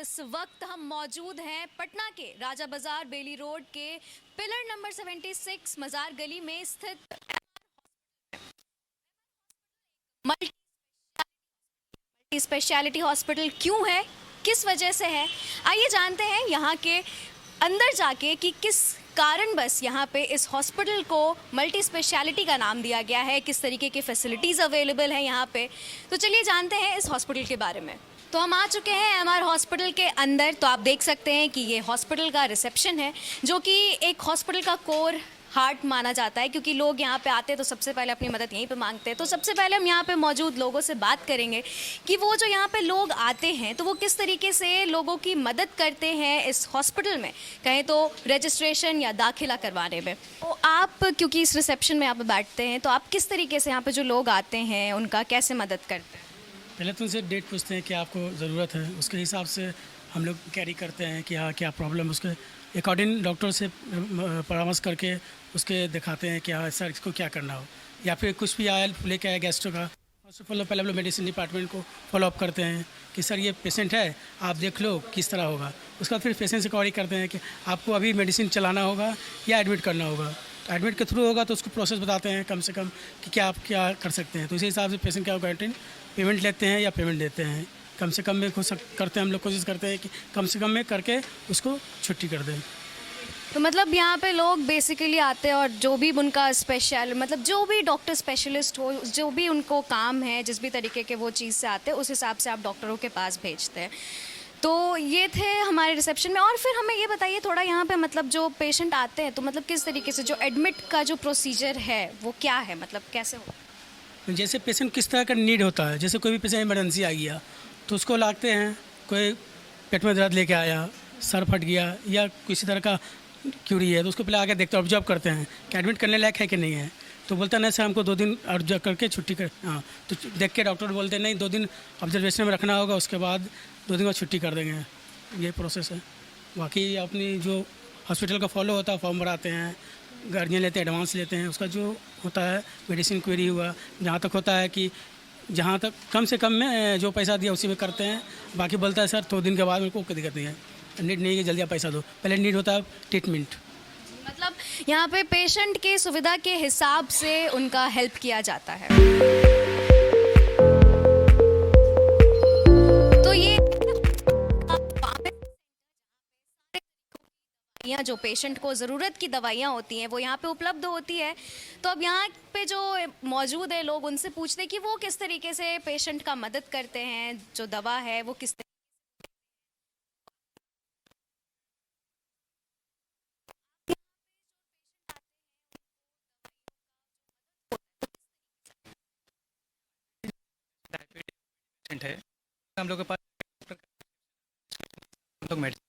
इस वक्त हम मौजूद हैं पटना के राजा बाजार बेली रोड के पिलर नंबर 76 मजार गली में स्थित मल्टी स्पेशलिटी हॉस्पिटल क्यों है, किस वजह से है, आइए जानते हैं यहाँ के अंदर जाके कि किस कारण बस यहाँ पे इस हॉस्पिटल को मल्टी स्पेशलिटी का नाम दिया गया है, किस तरीके की फैसिलिटीज़ अवेलेबल हैं यहाँ पे। तो चलिए जानते हैं इस हॉस्पिटल के बारे में। तो हम आ चुके हैं एमआर हॉस्पिटल के अंदर। तो आप देख सकते हैं कि ये हॉस्पिटल का रिसेप्शन है, जो कि एक हॉस्पिटल का कोर हार्ट माना जाता है, क्योंकि लोग यहाँ पे आते हैं तो सबसे पहले अपनी मदद यहीं पे मांगते हैं। तो सबसे पहले हम यहाँ पे मौजूद लोगों से बात करेंगे कि वो जो यहाँ पे लोग आते हैं तो वो किस तरीके से लोगों की मदद करते हैं इस हॉस्पिटल में, कहें तो रजिस्ट्रेशन या दाखिला करवाने में। तो आप क्योंकि इस रिसेप्शन में यहाँ पे बैठते हैं, तो आप किस तरीके से यहाँ पे जो लोग आते हैं उनका कैसे मदद करते हैं? पहले तो उनसे डेट पूछते हैं कि आपको ज़रूरत है, उसके हिसाब से हम लोग कैरी करते हैं कि हाँ क्या प्रॉब्लम, उसके अकॉर्डिंग डॉक्टर से परामर्श करके उसके दिखाते हैं कि हाँ सर इसको क्या करना हो, या फिर कुछ भी आया लेके आया गेस्टों का। फर्स्ट ऑफ ऑल पहले हम लोग मेडिसिन डिपार्टमेंट को फॉलोअप करते हैं कि सर ये पेशेंट है, आप देख लो किस तरह होगा। उसके बाद फिर पेशेंट से क्वेरी करते हैं कि आपको अभी मेडिसिन चलाना होगा या एडमिट करना होगा। तो एडमिट के थ्रू होगा तो उसको प्रोसेस बताते हैं कम से कम कि क्या आप क्या कर सकते हैं। तो इसी हिसाब से पेशेंट क्या गारंटी पेमेंट लेते हैं या पेमेंट देते हैं। कम से कम में करते हैं, हम लोग कोशिश करते हैं कि कम से कम में करके उसको छुट्टी कर दें। तो मतलब यहाँ पे लोग बेसिकली आते हैं और जो भी उनका स्पेशल मतलब जो भी डॉक्टर स्पेशलिस्ट हो, जो भी उनको काम है, जिस भी तरीके के वो चीज़ से आते हैं उस हिसाब से आप डॉक्टरों के पास भेजते हैं। तो ये थे हमारे रिसेप्शन में। और फिर हमें ये बताइए थोड़ा यहाँ पे मतलब जो पेशेंट आते हैं तो मतलब किस तरीके से जो एडमिट का जो प्रोसीजर है वो क्या है, मतलब कैसे हो? जैसे पेशेंट किस तरह का नीड होता है, जैसे कोई भी पेशेंट इमरजेंसी आ गया तो उसको लाते हैं। कोई पेट में दर्द लेके आया, सर फट गया या किसी तरह का क्यूरी है तो उसको पहले आके देखते हैं, ऑब्जर्व करते हैं कि एडमिट करने लायक है कि नहीं है। तो बोलता नहीं सर हमको 2 दिन ऑब्जर्व करके छुट्टी कर, हाँ तो देख के डॉक्टर बोलते हैं नहीं 2 दिन ऑब्जर्वेशन में रखना होगा, उसके बाद 2 दिन बाद छुट्टी कर देंगे। ये प्रोसेस है। बाकी अपनी जो हॉस्पिटल का फॉलो होता है, फॉर्म भराते हैं, गार्जियन लेते हैं, एडवांस लेते हैं, उसका जो होता है मेडिसिन क्वेरी हुआ, जहाँ तक होता है कि जहाँ तक कम से कम में जो पैसा दिया उसी में करते हैं। बाकी बोलता है सर 2 दिन के बाद मेरे को कोई दिक्कत नहीं है, नीड नहीं है कि जल्दी आप पैसा दो, पहले नीड होता है ट्रीटमेंट। मतलब यहाँ पे पेशेंट के सुविधा के हिसाब से उनका हेल्प किया जाता है। तो ये दवाइयाँ जो पेशेंट को ज़रूरत की दवाइयाँ होती हैं वो यहाँ पे उपलब्ध होती है। तो अब यहाँ पे जो मौजूद है लोग उनसे पूछते हैं कि वो किस तरीके से पेशेंट का मदद करते हैं, जो दवा है वो किस पेशेंट है हम लोग के पास हम लोग मेडिसिन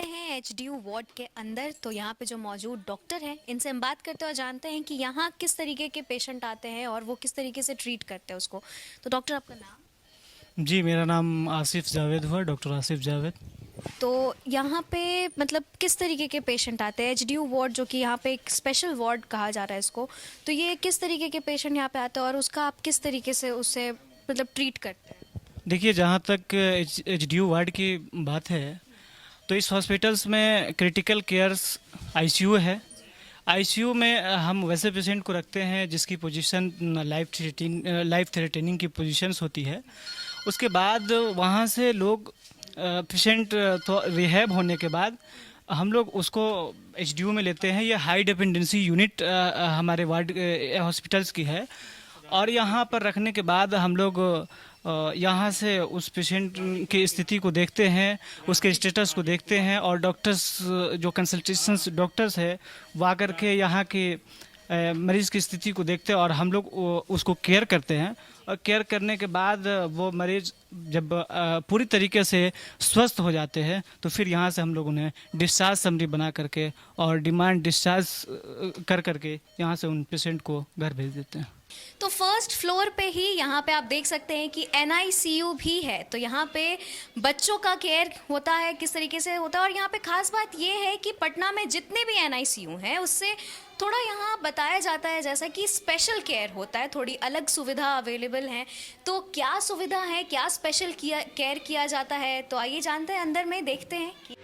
हैं एचडीयू वार्ड के अंदर। तो यहाँ पे जो मौजूद डॉक्टर हैं इनसे हम बात करते हैं और जानते हैं कि यहाँ किस तरीके के पेशेंट आते हैं और वो किस तरीके से ट्रीट करते हैं उसको। तो डॉक्टर आपका नाम? जी मेरा नाम आसिफ जावेद हुआ, डॉक्टर आसिफ जावेद। तो यहाँ पे मतलब किस तरीके के पेशेंट आते हैं? एचडीयू वार्ड जो कि यहाँ पे एक स्पेशल वार्ड कहा जा रहा है इसको, तो ये किस तरीके के पेशेंट यहाँ पे आते हैं और उसका आप किस तरीके से उससे मतलब ट्रीट करते हैं? देखिए जहाँ तक एचडीयू वार्ड की बात है तो इस हॉस्पिटल्स में क्रिटिकल केयर्स आईसीयू है। आईसीयू में हम वैसे पेशेंट को रखते हैं जिसकी पोजीशन लाइफ थ्रेटनिंग की पोजीशंस होती है। उसके बाद वहाँ से लोग पेशेंट तो रिहैब होने के बाद हम लोग उसको एचडीयू में लेते हैं। ये हाई डिपेंडेंसी यूनिट हमारे वार्ड हॉस्पिटल्स की है और यहाँ पर रखने के बाद हम लोग यहाँ से उस पेशेंट की स्थिति को देखते हैं, उसके स्टेटस को देखते हैं और डॉक्टर्स जो कंसल्टेशंस डॉक्टर्स है वो आकर के यहाँ के मरीज़ की स्थिति को देखते हैं और हम लोग उसको केयर करते हैं। और केयर करने के बाद वो मरीज़ जब पूरी तरीके से स्वस्थ हो जाते हैं तो फिर यहाँ से हम लोग उन्हें डिस्चार्ज समरी बना करके और डिमांड डिस्चार्ज कर करके यहाँ से उन पेशेंट को घर भेज देते हैं। तो फर्स्ट फ्लोर पे ही यहाँ पे आप देख सकते हैं कि एनआईसीयू भी है। तो यहाँ पे बच्चों का केयर होता है, किस तरीके से होता है। और यहाँ पे खास बात ये है कि पटना में जितने भी एनआईसीयू हैं उससे थोड़ा यहाँ बताया जाता है जैसा कि स्पेशल केयर होता है, थोड़ी अलग सुविधा अवेलेबल है, तो क्या सुविधा है, क्या स्पेशल केयर किया जाता है, तो आइए जानते हैं, अंदर में देखते हैं कि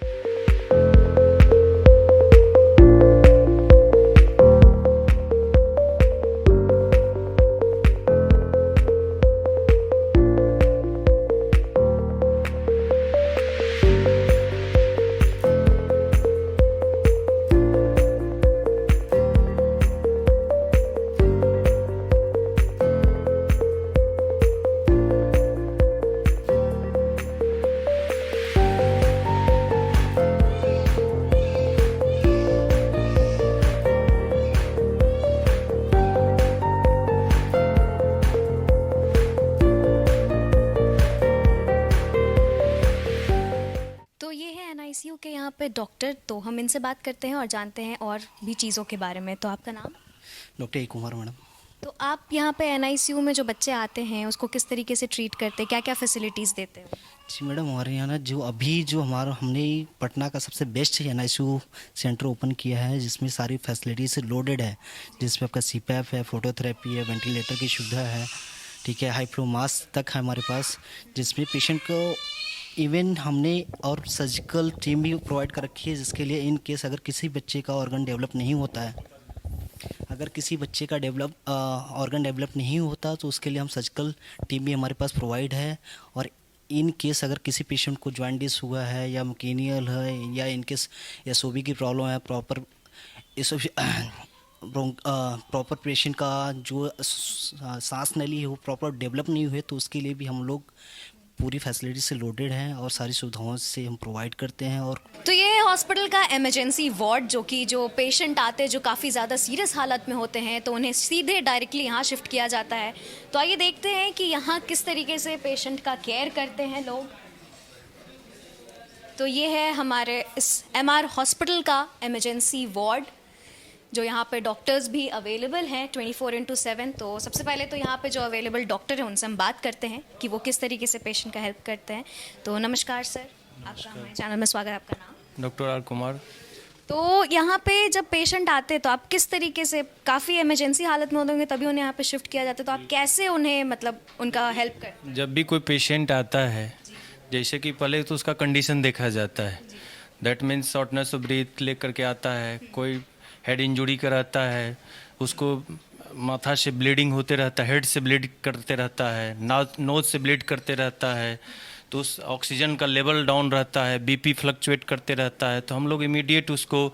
तो ये है एनआईसीयू के यहाँ पे डॉक्टर, तो हम इनसे बात करते हैं और जानते हैं और भी चीज़ों के बारे में। तो आपका नाम? Doctor A Kumar madam. तो आप यहाँ पे एनआईसीयू में जो बच्चे आते हैं उसको किस तरीके से ट्रीट करते हैं, क्या क्या फैसिलिटीज़ देते हो? जी मैडम, हमारे यहाँ ना जो हमने पटना का सबसे बेस्ट NICU सेंटर ओपन किया है, जिसमें सारी फैसिलिटीज से लोडेड है, जिसमें आपका CPAP है, फोटोथेरेपी है, वेंटिलेटर की सुविधा है, ठीक है, हाई फ्लो मास्क तक है हमारे पास, जिसमें पेशेंट को इवन हमने और सर्जिकल टीम भी प्रोवाइड कर रखी है, जिसके लिए इन केस अगर किसी बच्चे का ऑर्गन डेवलप नहीं होता है, अगर किसी बच्चे का ऑर्गन डेवलप नहीं होता तो उसके लिए हम सर्जिकल टीम भी हमारे पास प्रोवाइड है। और इन केस अगर किसी पेशेंट को जॉइंटिस हुआ है या मैकेनियल है या इन केस SOB की प्रॉब्लम है, प्रॉपर पेशेंट का जो सांस नली है वो प्रॉपर डेवलप नहीं हुए, तो उसके लिए भी हम लोग पूरी फैसिलिटी से लोडेड हैं और सारी सुविधाओं से हम प्रोवाइड करते हैं। और तो ये हॉस्पिटल का इमरजेंसी वार्ड, जो पेशेंट आते हैं जो काफ़ी ज़्यादा सीरियस हालत में होते हैं, तो उन्हें सीधे डायरेक्टली यहाँ शिफ्ट किया जाता है। तो आइए देखते हैं कि यहाँ किस तरीके से पेशेंट का केयर करते हैं लोग। तो ये है हमारे इस MR हॉस्पिटल का इमरजेंसी वार्ड, जो यहाँ पे डॉक्टर्स भी अवेलेबल हैं 24/7। तो सबसे पहले तो यहाँ पे जो अवेलेबल डॉक्टर हैं उनसे हम बात करते हैं कि वो किस तरीके से पेशेंट का हेल्प करते हैं। तो नमस्कार सर, आपका हमारे चैनल में स्वागत है। आपका नाम? Doctor R Kumar. तो यहाँ पे जब पेशेंट आते हैं तो आप किस तरीके से, काफ़ी इमरजेंसी हालत में होंगे तभी उन्हें यहाँ पे शिफ्ट किया जाता है, तो आप कैसे उन्हें मतलब उनका हेल्प करते हैं? जब भी कोई पेशेंट आता है, जैसे कि पहले तो उसका कंडीशन देखा जाता है, that means shortness of breath लेकर के आता है, कोई हेड इंजरी कराता है, उसको माथा से ब्लीडिंग होते रहता है, हेड से ब्लीड करते रहता है, नोज से ब्लीड करते रहता है, तो उस ऑक्सीजन का लेवल डाउन रहता है, BP फ्लक्चुएट करते रहता है, तो हम लोग इमीडिएट उसको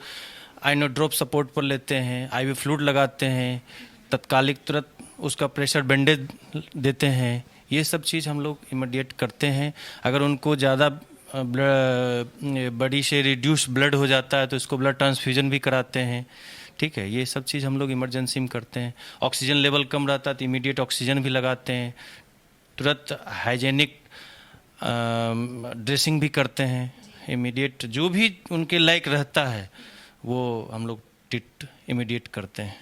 आइनो ड्रॉप सपोर्ट पर लेते हैं, IV फ्लूइड लगाते हैं, तत्कालिक तुरंत उसका प्रेशर बैंडेज देते हैं। ये सब चीज़ हम लोग इमीडिएट करते हैं। अगर उनको ज़्यादा बॉडी से रिड्यूस ब्लड हो जाता है तो इसको ब्लड ट्रांसफ्यूजन भी कराते हैं, ठीक है। ये सब चीज़ हम लोग इमरजेंसी में करते हैं। ऑक्सीजन लेवल कम रहता है तो इमीडिएट ऑक्सीजन भी लगाते हैं, तुरंत हाइजेनिक ड्रेसिंग भी करते हैं, इमीडिएट जो भी उनके लायक रहता है वो हम लोग ट्रीट इमीडिएट करते हैं।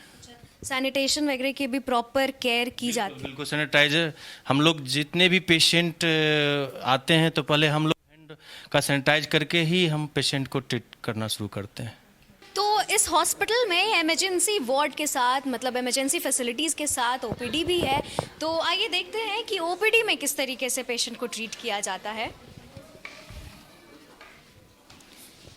सैनिटेशन वगैरह की भी प्रॉपर केयर की जाती है? बिल्कुल, सैनिटाइजर हम लोग जितने भी पेशेंट आते हैं तो पहले हम लोग हैंड का सैनिटाइज करके ही हम पेशेंट को ट्रीट करना शुरू करते हैं। तो इस हॉस्पिटल में इमरजेंसी वार्ड के साथ, मतलब इमरजेंसी फैसिलिटीज़ के साथ OPD भी है, तो आइए देखते हैं कि OPD में किस तरीके से पेशेंट को ट्रीट किया जाता है।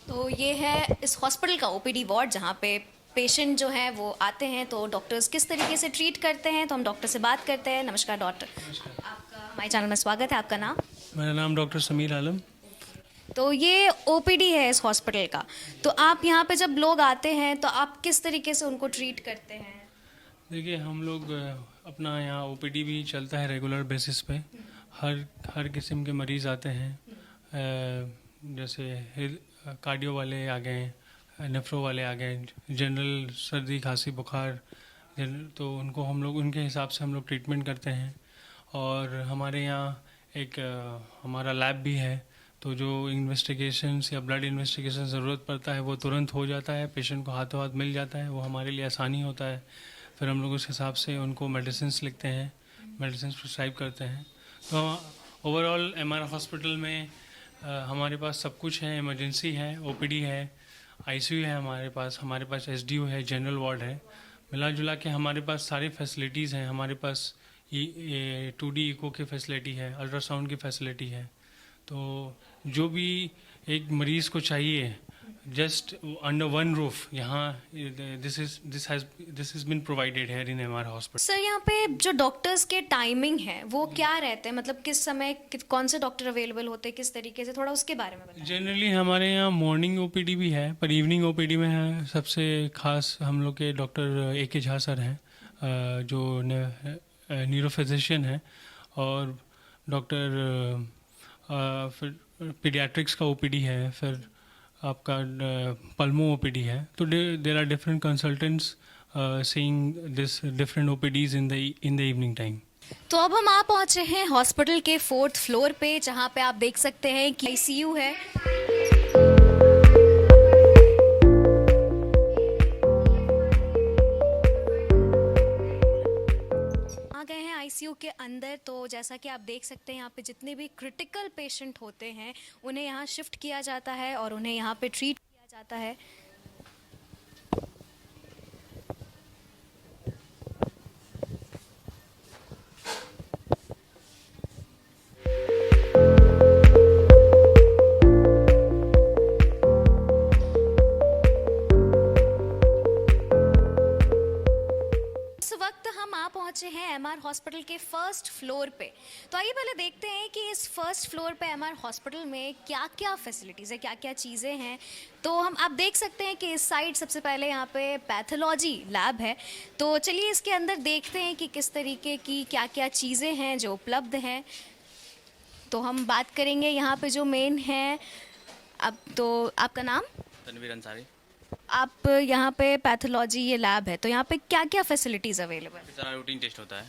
तो ये है इस हॉस्पिटल का OPD वार्ड, जहाँ पे पेशेंट जो है वो आते हैं तो डॉक्टर्स किस तरीके से ट्रीट करते हैं, तो हम डॉक्टर से बात करते हैं। नमस्कार डॉक्टर, आपका हमारे चैनल में स्वागत है। आपका नाम? मेरा नाम डॉक्टर समीर आलम। तो ये OPD है इस हॉस्पिटल का, तो आप यहाँ पे जब लोग आते हैं तो आप किस तरीके से उनको ट्रीट करते हैं? देखिए, हम लोग अपना यहाँ OPD भी चलता है रेगुलर बेसिस पे। हर किस्म के मरीज़ आते हैं, जैसे कार्डियो वाले आ गए, नेफ्रो वाले आ गए, जनरल सर्दी खांसी बुखार, तो उनको हम लोग उनके हिसाब से हम लोग ट्रीटमेंट करते हैं। और हमारे यहाँ एक हमारा लैब भी है, तो जो इन्वेस्टिगेशंस या ब्लड इन्वेस्टिगेशन ज़रूरत पड़ता है वो तुरंत हो जाता है, पेशेंट को हाथों हाथ मिल जाता है, वो हमारे लिए आसानी होता है। फिर हम लोग उस हिसाब से उनको मेडिसिन्स लिखते हैं, मेडिसिन्स प्रिस्क्राइब करते हैं। तो ओवरऑल MR हॉस्पिटल में हमारे पास सब कुछ है, इमरजेंसी है, OPD है आईसीयू है हमारे पास एसडीयू है, जनरल वार्ड है। मिला जुला के हमारे पास सारी फैसिलिटीज़ हैं। हमारे पास 2D इको की फैसिलिटी है, अल्ट्रासाउंड की फैसिलिटी है। तो जो भी एक मरीज़ को चाहिए जस्ट अंडर वन रूफ, यहाँ दिस हैज़ बीन प्रोवाइडेड है इन हमारा हॉस्पिटल। सर यहाँ पे जो डॉक्टर्स के टाइमिंग है वो क्या रहते हैं, मतलब किस समय कौन से डॉक्टर अवेलेबल होते हैं, किस तरीके से, थोड़ा उसके बारे में बताएं। जनरली हमारे यहाँ मॉर्निंग ओपीडी भी है, पर इवनिंग ओपीडी में है सबसे खास हम लोग के डॉक्टर AK झा सर हैं, जो न्यूरो फिजिशियन है, और डॉक्टर फिर पीडियाट्रिक्स का ओपीडी है, फिर आपका पल्मो ओपीडी है। तो there are different consultants seeing this different OPDs in the evening time. तो अब हम आ पहुंचे हैं हॉस्पिटल के 4th फ्लोर पे, जहाँ पे आप देख सकते हैं कि ICU है। आ गए हैं ICU के अंदर। तो जैसा कि आप देख सकते हैं यहाँ पे जितने भी क्रिटिकल पेशेंट होते हैं उन्हें यहाँ शिफ्ट किया जाता है और उन्हें यहाँ पे ट्रीट किया जाता है। इस वक्त हम आ पहुंचे हैं MR हॉस्पिटल के 1st फ्लोर पे। तो आइए पहले देखते हैं कि इस 1st फ्लोर पे MR हॉस्पिटल में क्या क्या फैसिलिटीज़ है, क्या क्या चीज़ें हैं। तो आप देख सकते हैं कि इस साइड सबसे पहले यहाँ पे पैथोलॉजी लैब है। तो चलिए इसके अंदर देखते हैं कि किस तरीके की क्या क्या चीज़ें हैं जो उपलब्ध हैं। तो हम बात करेंगे यहाँ पे जो मेन है। अब तो आपका नाम? तनवीर अंसारी। आप यहाँ पे पैथोलॉजी ये लैब है, तो यहाँ पे क्या क्या फैसिलिटीज़ अवेलेबल है? इस तरह रूटीन टेस्ट होता है।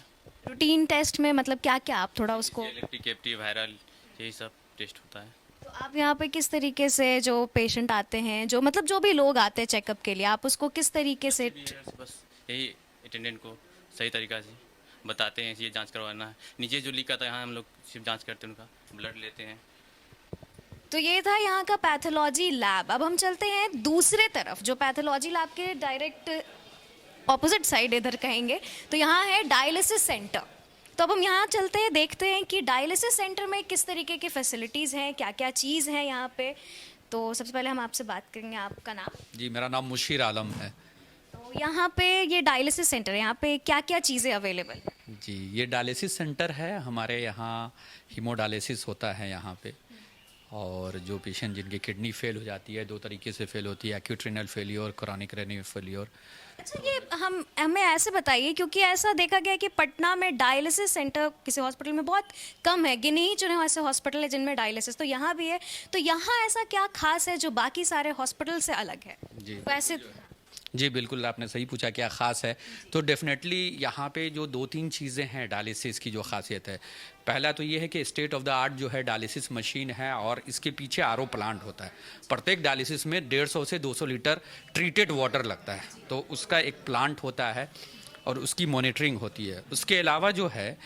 रूटीन टेस्ट में मतलब क्या क्या, आप थोड़ा उसको। इलेक्ट्रिक, केप्टी, वायरल, यही सब टेस्ट होता है। तो आप यहाँ पे किस तरीके से जो पेशेंट आते हैं, जो मतलब जो भी लोग आते हैं चेकअप के लिए, आप उसको किस तरीके से। बस यही अटेंडेंट को सही तरीका से बताते हैं ये जांच करवाना है। नीचे जो लीक आता है यहाँ हम लोग सिर्फ जांच करते हैं, उनका ब्लड लेते हैं। तो ये था यहाँ का पैथोलॉजी लैब। अब हम चलते हैं दूसरे तरफ, जो पैथोलॉजी लैब के डायरेक्ट ऑपोजिट साइड इधर कहेंगे, तो यहाँ है डायलिसिस सेंटर। तो अब हम यहाँ चलते हैं, देखते हैं कि डायलिसिस सेंटर में किस तरीके की फैसिलिटीज़ हैं, क्या क्या चीज़ है यहाँ पे। तो सबसे पहले हम आपसे बात करेंगे, आपका नाम? जी, मेरा नाम मुशीर आलम है। तो यहाँ पे ये डायलिसिस सेंटर है, यहाँ पे क्या क्या चीज़ें अवेलेबल है? जी, ये डायलिसिस सेंटर है। हमारे यहाँ हीमोडायलिसिस होता है यहाँ पे। और जो पेशेंट जिनकी किडनी फेल हो जाती है, 2 तरीके से फेल होती है, acute renal failure, chronic renal failure. अच्छा, ये हमें ऐसे बताइए, क्योंकि ऐसा देखा गया है कि पटना में डायलिसिस सेंटर किसी हॉस्पिटल में बहुत कम है, गिने ही चुने ऐसे हॉस्पिटल है जिनमें डायलिसिस, तो यहाँ भी है। तो यहाँ ऐसा क्या खास है जो बाकी सारे हॉस्पिटल से अलग है? जी वैसे जी बिल्कुल, आपने सही पूछा क्या ख़ास है। तो डेफिनेटली यहाँ पे जो 2-3 चीज़ें हैं डायलिसिस की जो खासियत है, पहला तो ये है कि स्टेट ऑफ द आर्ट जो है डायलिसिस मशीन है, और इसके पीछे RO प्लांट होता है। प्रत्येक डायलिसिस में 150 से 200 लीटर ट्रीटेड वाटर लगता है, तो उसका एक प्लांट होता है और उसकी मॉनिटरिंग होती है। उसके अलावा जो है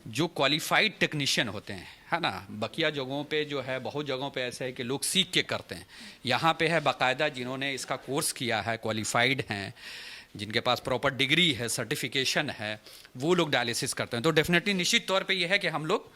जो क्वालिफाइड टेक्नीशियन होते हैं, है ना, बकिया जगहों पे जो है, बहुत जगहों पे ऐसा है कि लोग सीख के करते हैं। यहाँ पे है बाकायदा जिन्होंने इसका कोर्स किया है, क्वालिफाइड हैं, जिनके पास प्रॉपर डिग्री है, सर्टिफिकेशन है, वो लोग डायलिसिस करते हैं। तो डेफिनेटली निश्चित तौर पे ये है कि हम लोग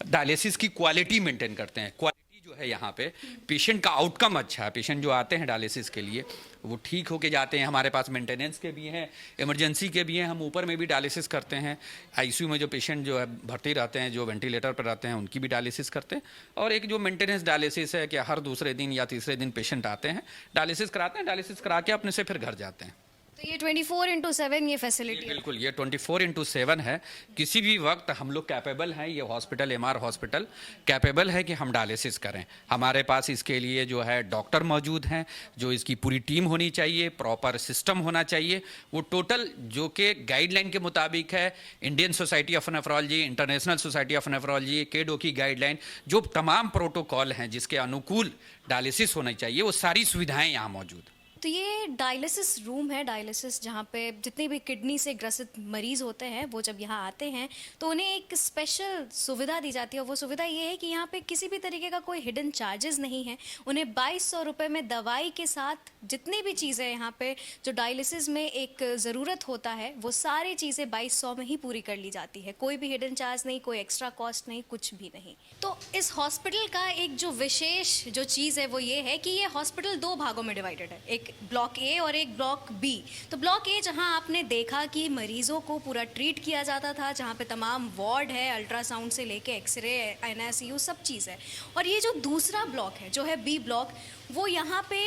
डायलिसिस की क्वालिटी मेंटेन करते हैं। क्वालिटी जो है यहाँ पे, पेशेंट का आउटकम अच्छा है। पेशेंट जो आते हैं डायलिसिस के लिए वो ठीक होके जाते हैं। हमारे पास मेंटेनेंस के भी हैं, इमरजेंसी के भी हैं, हम ऊपर में भी डायलिसिस करते हैं। ICU में जो पेशेंट जो है भर्ती रहते हैं, जो वेंटिलेटर पर रहते हैं, उनकी भी डायलिसिस करते हैं। और एक जो मेंटेनेंस डायलिसिस है कि हर दूसरे दिन या तीसरे दिन पेशेंट आते हैं, डायलिसिस कराते हैं, डायलिसिस करा के अपने से फिर घर जाते हैं। तो ये 24/7 ये फैसिलिटी है? बिल्कुल, ये 24/7 है। किसी भी वक्त हम लोग कैपेबल हैं, ये हॉस्पिटल MR हॉस्पिटल कैपेबल है कि हम डायलिसिस करें। हमारे पास इसके लिए जो है डॉक्टर मौजूद हैं, जो इसकी पूरी टीम होनी चाहिए, प्रॉपर सिस्टम होना चाहिए। वो टोटल जो कि गाइडलाइन के मुताबिक है, Indian society of nephrology, international society of nephrology, केडो की गाइडलाइन, जो तमाम प्रोटोकॉल हैं जिसके अनुकूल डायलिसिस होना चाहिए, वो सारी सुविधाएँ यहाँ मौजूद। तो तो ये डायलिसिस रूम है, डायलिसिस जहाँ पे जितने भी किडनी से ग्रसित मरीज़ होते हैं वो जब यहाँ आते हैं तो उन्हें एक स्पेशल सुविधा दी जाती है, और वो सुविधा ये है कि यहाँ पे किसी भी तरीके का कोई हिडन चार्जेस नहीं है। उन्हें 2200 रुपये में दवाई के साथ जितनी भी चीज़ें यहाँ पे जो डायलिसिस में एक ज़रूरत होता है वो सारी चीज़ें 2200 में ही पूरी कर ली जाती है। कोई भी हिडन चार्ज नहीं, कोई एक्स्ट्रा कॉस्ट नहीं, कुछ भी नहीं। तो इस हॉस्पिटल का एक जो विशेष जो चीज़ है वो ये है कि ये हॉस्पिटल 2 भागों में डिवाइडेड है, एक ब्लॉक ए और एक ब्लॉक बी। तो ब्लॉक ए जहां आपने देखा कि मरीजों को पूरा ट्रीट किया जाता था, जहां पे तमाम वार्ड है, अल्ट्रासाउंड से लेके एक्सरे, एनआईसीयू सब चीज़ है। और ये जो दूसरा ब्लॉक है जो है बी ब्लॉक, वो यहाँ पे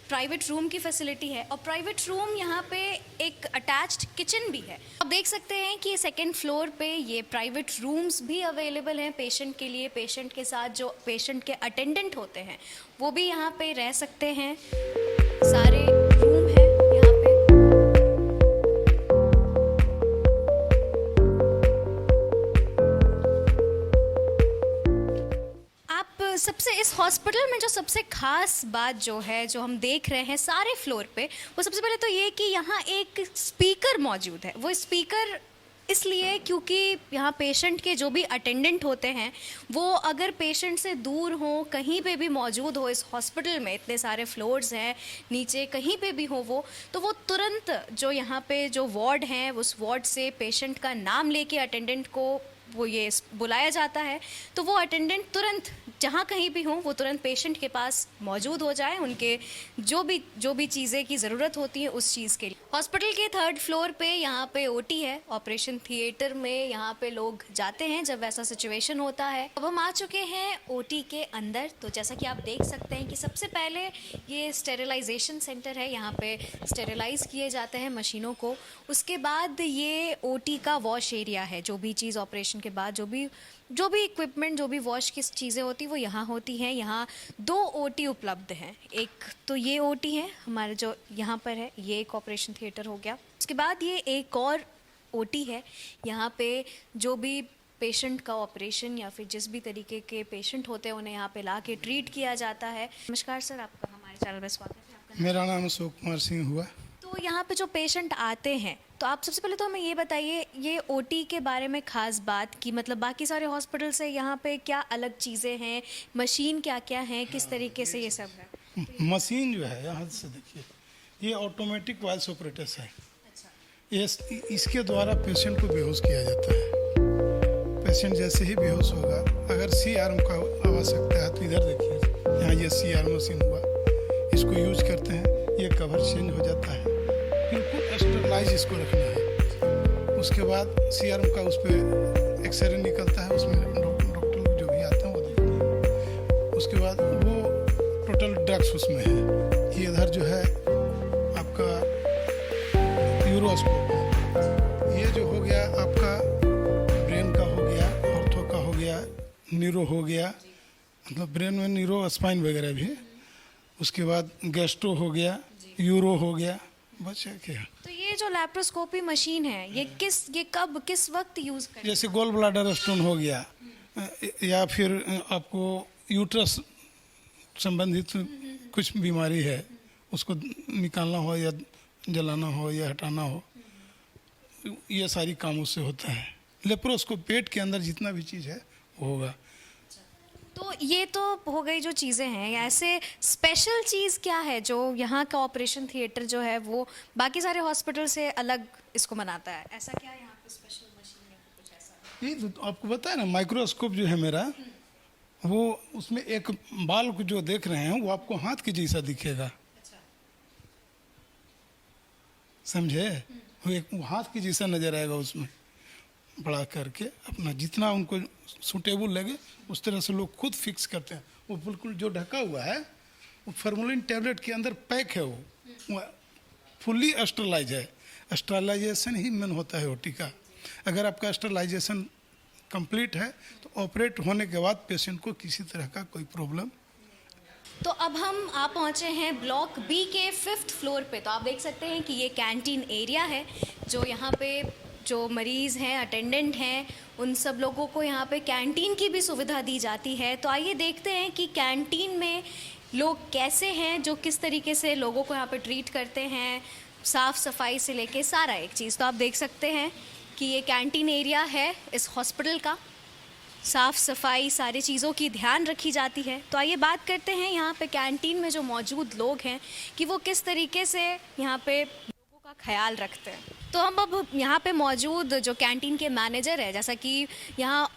प्राइवेट रूम की फैसिलिटी है, और प्राइवेट रूम यहाँ पे एक अटैच्ड किचन भी है। आप देख सकते हैं कि सेकंड फ्लोर पे ये प्राइवेट रूम्स भी अवेलेबल हैं पेशेंट के लिए। पेशेंट के साथ जो पेशेंट के अटेंडेंट होते हैं वो भी यहाँ पे रह सकते हैं। सारे रूम हैं यहाँ पे। सबसे इस हॉस्पिटल में जो सबसे खास बात जो है जो हम देख रहे हैं सारे फ्लोर पे, वो सबसे पहले तो ये कि यहाँ एक स्पीकर मौजूद है। वो स्पीकर इसलिए क्योंकि यहाँ पेशेंट के जो भी अटेंडेंट होते हैं वो अगर पेशेंट से दूर हो, कहीं पे भी मौजूद हो इस हॉस्पिटल में, इतने सारे फ्लोर्स हैं नीचे, कहीं पे भी हो वो, तो वो तुरंत जो यहाँ पे जो वार्ड हैं उस वार्ड से पेशेंट का नाम लेके अटेंडेंट को वो ये बुलाया जाता है। तो वो अटेंडेंट तुरंत जहाँ कहीं भी हो वो तुरंत पेशेंट के पास मौजूद हो जाए, उनके जो भी चीज़ें की ज़रूरत होती है उस चीज़ के लिए। हॉस्पिटल के 3rd फ्लोर पे यहाँ पे ओटी है, ऑपरेशन थिएटर में यहाँ पे लोग जाते हैं जब ऐसा सिचुएशन होता है। अब हम आ चुके हैं ओटी के अंदर। तो जैसा कि आप देख सकते हैं कि सबसे पहले ये स्टेरिलाइजेशन सेंटर है, यहाँ पे स्टेरिलाइज किए जाते हैं मशीनों को। उसके बाद ये ओटी का वॉश एरिया है, जो भी चीज़ ऑपरेशन के बाद जो भी इक्विपमेंट, जो भी वॉश की चीज़ें होती वो यहाँ होती हैं। यहाँ 2 ओटी उपलब्ध हैं। एक तो ये ओटी है हमारे जो यहाँ पर है, ये एक ऑपरेशन थिएटर हो गया। उसके बाद ये एक और ओटी है, यहाँ पे जो भी पेशेंट का ऑपरेशन या फिर जिस भी तरीके के पेशेंट होते हैं उन्हें यहाँ पे ला के ट्रीट किया जाता है। नमस्कार सर, आपका हमारे चैनल में स्वागत है। आपका मेरा नाम अशोक कुमार सिंह हुआ। तो यहाँ पे जो पेशेंट आते हैं, तो आप सबसे पहले तो हमें ये बताइए ये ओटी के बारे में खास बात की, मतलब बाकी सारे हॉस्पिटल से यहाँ पे क्या अलग चीज़ें हैं, मशीन क्या क्या हैं, किस तरीके से ये सब है? मशीन जो है यहाँ से देखिए, ये ऑटोमेटिक वाइल्स ऑपरेटर्स है। ये इसके द्वारा पेशेंट को बेहोश किया जाता है। पेशेंट जैसे ही बेहोश होगा, अगर सी आर्म का आवश्यकता है तो इधर देखिए, यहाँ ये सी आर्म मशीन हुआ, इसको यूज करते हैं, ये कवर चेंज हो जाता है, बिल्कुल स्टेरलाइज इसको रखना है। उसके बाद सी आर्म का उस पर एक्सरे निकलता है, उसमें डॉक्टर लोग जो भी आते हैं वो देखते हैं। उसके बाद वो टोटल ड्रग्स उसमें है। ये इधर जो है आपका यूरोस्कोप है। ये जो हो गया आपका ब्रेन का हो गया, ऑर्थो का हो गया, न्यूरो हो गया, मतलब ब्रेन में न्यूरो स्पाइन वगैरह भी। उसके बाद गैस्ट्रो हो गया, यूरो हो गया, बस क्या। तो ये जो लैप्रोस्कोपी मशीन है ये कब किस वक्त यूज़ करें? जैसे गोल ब्लाडर स्टोन हो गया या फिर आपको यूट्रस संबंधित कुछ बीमारी है, उसको निकालना हो या जलाना हो या हटाना हो, ये सारी काम उससे होता है। लेप्रोस्कोप पेट के अंदर जितना भी चीज़ है वो होगा। तो ये तो हो गई जो चीज़ें हैं, ऐसे स्पेशल चीज़ क्या है जो यहाँ का ऑपरेशन थिएटर जो है वो बाकी सारे हॉस्पिटल से अलग इसको बनाता है? ऐसा क्या है यहाँ पे स्पेशल मशीन है कुछ ऐसा? ये तो आपको बताया ना, माइक्रोस्कोप जो है मेरा, वो उसमें एक बाल को जो देख रहे हैं वो आपको हाथ के जैसा दिखेगा। समझे? वो एक हाथ के जैसा नजर आएगा उसमें, बड़ा करके अपना जितना उनको सूटेबल लगे उस तरह से लोग खुद फिक्स करते हैं। वो बिल्कुल जो ढका हुआ है वो फॉर्मुलिन टैबलेट के अंदर पैक है, वो फुल्ली स्टरलाइज है। स्टरलाइजेशन ही मेन होता है ओटी का। अगर आपका स्टरलाइजेशन कंप्लीट है तो ऑपरेट होने के बाद पेशेंट को किसी तरह का कोई प्रॉब्लम। तो अब हम आ पहुँचे हैं ब्लॉक बी के 5th फ्लोर पे। तो आप देख सकते हैं कि ये कैंटीन एरिया है, जो यहाँ पे जो मरीज़ हैं, अटेंडेंट हैं, उन सब लोगों को यहाँ पे कैंटीन की भी सुविधा दी जाती है। तो आइए देखते हैं कि कैंटीन में लोग कैसे हैं जो किस तरीके से लोगों को यहाँ पे ट्रीट करते हैं, साफ़ सफाई से लेके सारा एक चीज़। तो आप देख सकते हैं कि ये कैंटीन एरिया है इस हॉस्पिटल का, साफ़ सफाई सारी चीज़ों की ध्यान रखी जाती है। तो आइए बात करते हैं यहाँ पे कैंटीन में जो मौजूद लोग हैं कि वो किस तरीके से यहाँ पे लोगों का ख्याल रखते हैं। तो हम अब यहाँ पे मौजूद जो कैंटीन के मैनेजर है, जैसा कि यहाँ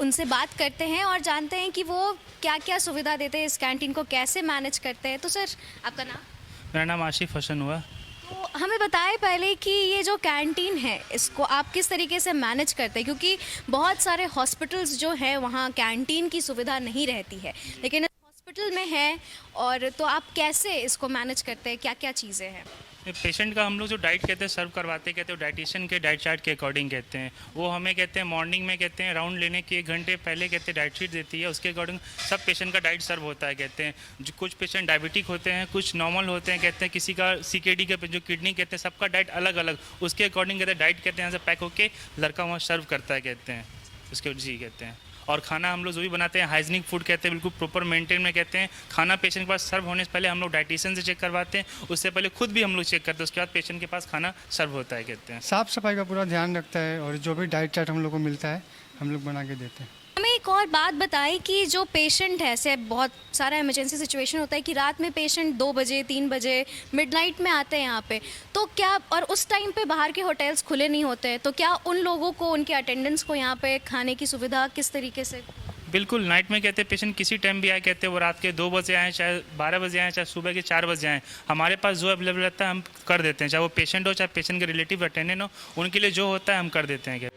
उनसे बात करते हैं और जानते हैं कि वो क्या क्या सुविधा देते हैं, इस कैंटीन को कैसे मैनेज करते हैं। तो सर आपका नाम? मेरा नाम आशिफ हसन हुआ। तो हमें बताएं पहले कि ये जो कैंटीन है इसको आप किस तरीके से मैनेज करते हैं, क्योंकि बहुत सारे हॉस्पिटल्स जो हैं वहाँ कैंटीन की सुविधा नहीं रहती है, लेकिन इस हॉस्पिटल में है। और तो आप कैसे इसको मैनेज करते हैं, क्या क्या चीज़ें हैं? पेशेंट का हम लोग जो डाइट कहते हैं सर्व करवाते कहते हैं, डाइटिशियन के डाइट चार्ट के अकॉर्डिंग कहते हैं। वो हमें कहते हैं मॉर्निंग में कहते हैं राउंड लेने के 1 घंटे पहले कहते हैं डाइट शीट देती है, उसके अकॉर्डिंग सब पेशेंट का डाइट सर्व होता है कहते हैं। जो कुछ पेशेंट डायबिटिक होते हैं, कुछ नॉर्मल होते हैं कहते हैं, किसी का CKD का जो किडनी कहते हैं, सबका डाइट अलग अलग, उसके अकॉर्डिंग कहते हैं डाइट कहते हैं यहाँ से पैक होके लड़का वहाँ सर्व करता है कहते हैं उसके जी कहते हैं। और खाना हम लोग जो भी बनाते हैं हाइजीनिक फूड कहते हैं, बिल्कुल प्रॉपर मेंटेन में कहते हैं। खाना पेशेंट के पास सर्व होने से पहले हम लोग डाइटिशियन से चेक करवाते हैं, उससे पहले खुद भी हम लोग चेक करते हैं, उसके बाद पेशेंट के पास खाना सर्व होता है कहते हैं। साफ़ सफाई का पूरा ध्यान रखता है और जो भी डाइट चार्ट हम लोग को मिलता है हम लोग बना के देते हैं। हमें एक और बात बताएं कि जो पेशेंट है, ऐसे बहुत सारा इमरजेंसी सिचुएशन होता है कि रात में पेशेंट 2 बजे 3 बजे मिडनाइट में आते हैं यहाँ पे, तो क्या, और उस टाइम पे बाहर के होटल्स खुले नहीं होते हैं, तो क्या उन लोगों को, उनके अटेंडेंट्स को यहाँ पे खाने की सुविधा किस तरीके से? बिल्कुल, नाइट में कहते हैं पेशेंट किसी टाइम भी आए कहते हैं, वो रात के 2 बजे आएँ, चाहे 12 बजे आएँ, चाहे सुबह के 4 बजे आएँ, हमारे पास जो अवेलेबल रहता है हम कर देते हैं। चाहे वो पेशेंट हो, चाहे पेशेंट के रिलेटिव अटेंडेंट हो, उनके लिए जो होता है हम कर देते हैं।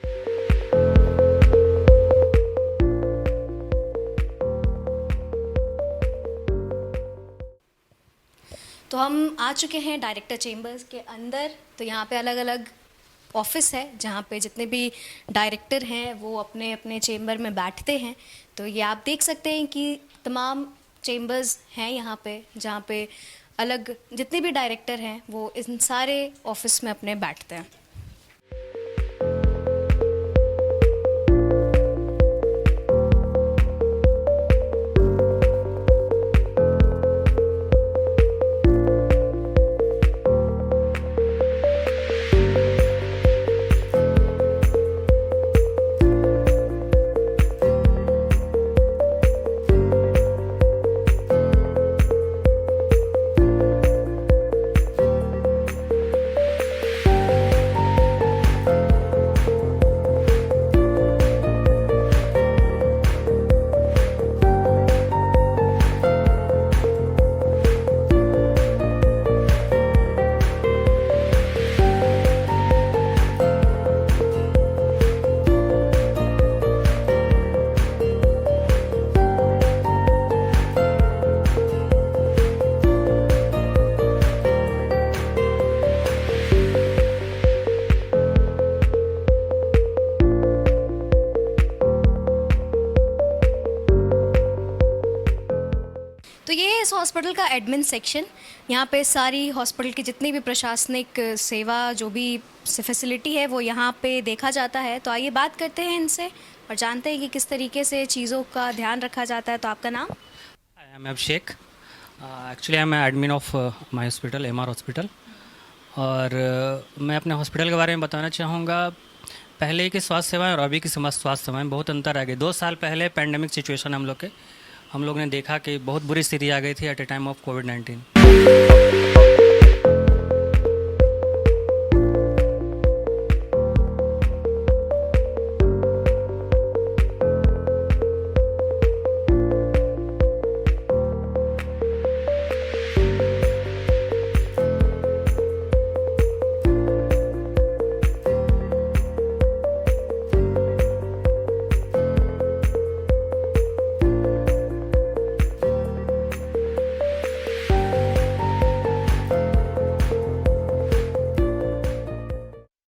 तो हम आ चुके हैं डायरेक्टर चेम्बर्स के अंदर। तो यहाँ पे अलग अलग ऑफिस है जहाँ पे जितने भी डायरेक्टर हैं वो अपने अपने चेम्बर में बैठते हैं। तो ये आप देख सकते हैं कि तमाम चेम्बर्स हैं यहाँ पे, जहाँ पे अलग जितने भी डायरेक्टर हैं वो इन सारे ऑफिस में अपने बैठते हैं। तो ये है इस हॉस्पिटल का एडमिन सेक्शन। यहाँ पे सारी हॉस्पिटल की जितनी भी प्रशासनिक सेवा, जो भी फैसिलिटी है वो यहाँ पे देखा जाता है। तो आइए बात करते हैं इनसे और जानते हैं कि किस तरीके से चीज़ों का ध्यान रखा जाता है। तो आपका नाम? I am Abhishek. Actually I am admin of my hospital, MR hospital. और मैं अपने हॉस्पिटल के बारे में बताना चाहूँगा। पहले की स्वास्थ्य सेवाएं और अभी की स्वास्थ्य सेवाएं बहुत अंतर आ गई। 2 साल पहले पैंडेमिक सिचुएशन हम लोग ने देखा कि बहुत बुरी स्थिति आ गई थी at a time of covid.